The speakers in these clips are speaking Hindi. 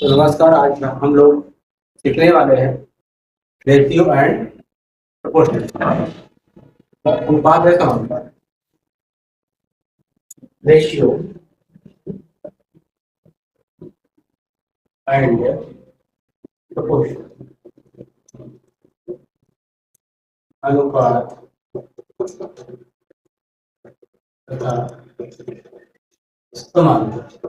तो नमस्कार। आज हम लोग सीखने वाले हैं रेशियो एंड प्रोपोर्शन। अनुपात है समानुपात। रेशियो एंड प्रोपोर्शन, अनुपात तथा समानुपात।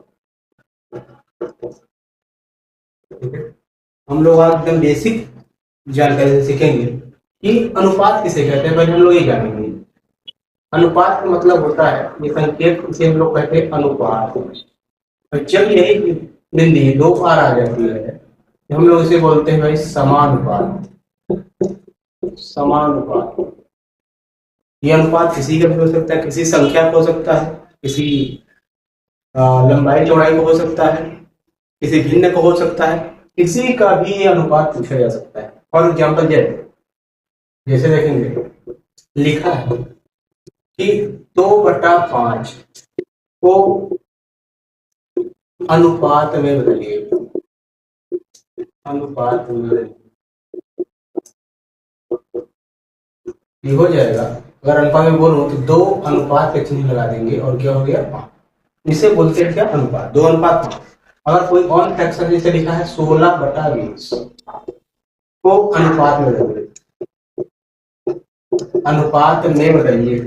हम लोग आज एकदम बेसिक जानकारी से सीखेंगे कि अनुपात किसे कहते हैं। पहले हम लोग ये जानेंगे अनुपात का मतलब होता है ये संकेत, इसे हम लोग कहते हैं अनुपात। और जब यही बिंदी दो बार आ जाती है तो हम लोग इसे बोलते हैं भाई समानुपात। समानुपात ये अनुपात किसी का भी हो सकता है, किसी संख्या को हो सकता है, किसी लंबाई चौड़ाई को हो सकता है, किसी भिन्न को हो सकता है, किसी का भी ये अनुपात पूछा जा सकता है। फॉर एग्जाम्पल जैसे देखेंगे लिखा है कि 2/5 को अनुपात में बदलिए। अनुपात में ये हो जाएगा। अगर अनुपात में बोलूं तो 2 अनुपात का चिन्ह लगा देंगे और क्या हो गया 5। इसे बोलते हैं क्या अनुपात, 2 अनुपात 5। अगर कोई और फ्रैक्शन जैसे लिखा है 16/20 को अनुपात में बदलिए। अनुपात में बदलिए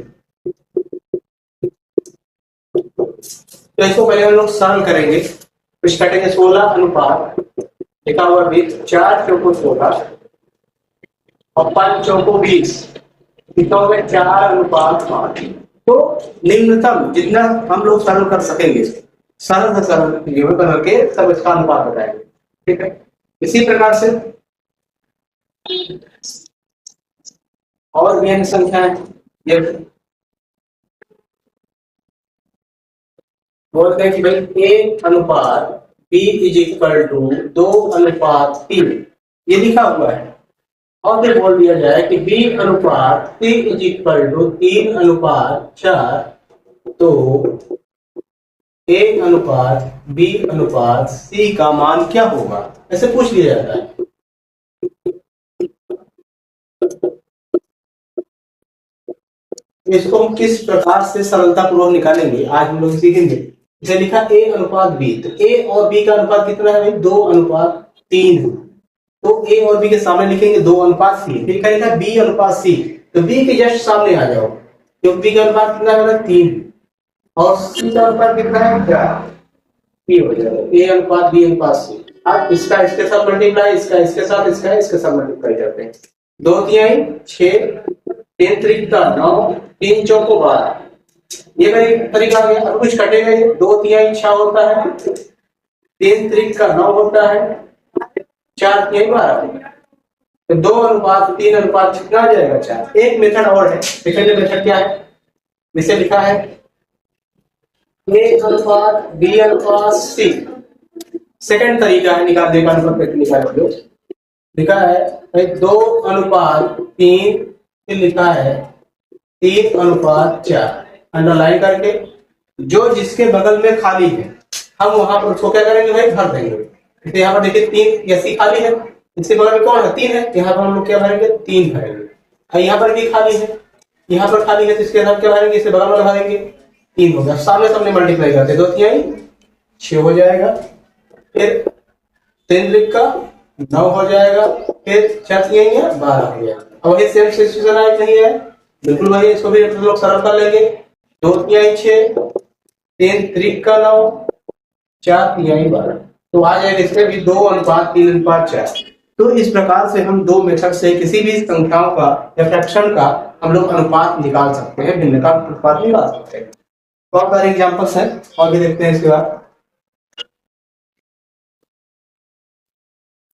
तो इसको पहले हम लोग सरल करेंगे। कुछ कटेंगे 16 अनुपात लिखा हुआ 20, 4 चौको 16 और 5 चौको 20, लिखा हुआ 4 अनुपात 5। तो निम्नतम जितना हम लोग सरल कर सकेंगे, सरल से सरल करके सब इसका अनुपात बताएंगे। ठीक है, इसी प्रकार से और भी अन्य संख्याएं ये बोलते हैं कि भाई ए अनुपात बी इज इक्वल टू 2 अनुपात 3, ये लिखा हुआ है। और फिर बोल दिया जाए कि बी अनुपात सी इज इक्वल टू 3 अनुपात 4, तो ए अनुपात बी अनुपात सी का मान क्या होगा, ऐसे पूछ लिया जाता है। इसको हम किस प्रकार से सरलता पूर्वक निकालेंगे आज हम लोग सीखेंगे। इसे लिखा ए अनुपात बी, तो ए और बी का अनुपात कितना है भाई 2 अनुपात 3। तो ए और बी के सामने लिखेंगे 2 अनुपात सी, फिर क्या लिखा बी अनुपात सी, तो बी के जस्ट सामने आ जाओ क्योंकि बी का अनुपात कितना है 3 और सी का अनुपात कितना है 4, ये हो जाएगा ए अनुपात बी अनुपात सी। अब इसका इसके साथ मल्टीप्लाई, इसका इसके साथ, इसका इसके साथ मल्टीप्लाई करते हैं। 2 तिहाई 6, 3 त्रिका 9, 3 चौको 12, ये मेरी तरीका हो गया। अब कुछ कटेगा, ये 2 तिहाई 6 होता है, 3 त्रिका 9 होता है, 4 तिहाई 12। तो 2 अनुपात 3 अनुपात कितना आ जाएगा 4। एक मेथड और है, सेकंड मेथड क्या है, इसे लिखा है ए अनुपात बी अनुपात सी। सेकंड तरीका है निकालने का, अनुपात निकाल लिखा है 2 अनुपात 3, फिर लिखा है 3 अनुपात 4। अंडरलाइन करके जो जिसके बगल में खाली है हम वहां पर उसको क्या करेंगे भाई भर देंगे। तो यहाँ पर देखिए 3 या सी खाली है, इसके बगल में कौन है 3 है, यहाँ पर हम लोग क्या भरेंगे 3 भरेंगे। यहाँ पर भी खाली है, यहाँ पर खाली है, तो इसके साथ क्या भरेंगे, इससे बगल में भरेंगे 3 हो गया। सामने सामने मल्टीप्लाई करते 2 तिहाई 6 हो जाएगा, फिर 3 त्रिका 9 हो जाएगा, फिर 4 तिहाई 12 हो जाएगा। अब वही सेम सिचुएशन आए नहीं है, बिल्कुल वही, इसको भी हम लोग सरल कर लेंगे। 2 तिहाई 6, 3 त्रिका 9, 4 तिहाई 12, तो आ जाएगा इसमें भी 2 अनुपात 3 अनुपात 4। तो इस प्रकार से हम 2 मेथड से किसी भी संख्याओं का या फ्रैक्शन का हम लोग अनुपात निकाल सकते हैं, भिन्न का अनुपात निकाल सकते हैं। बहुत सारे एग्जांपल्स हैं और भी देखते हैं इसके बाद।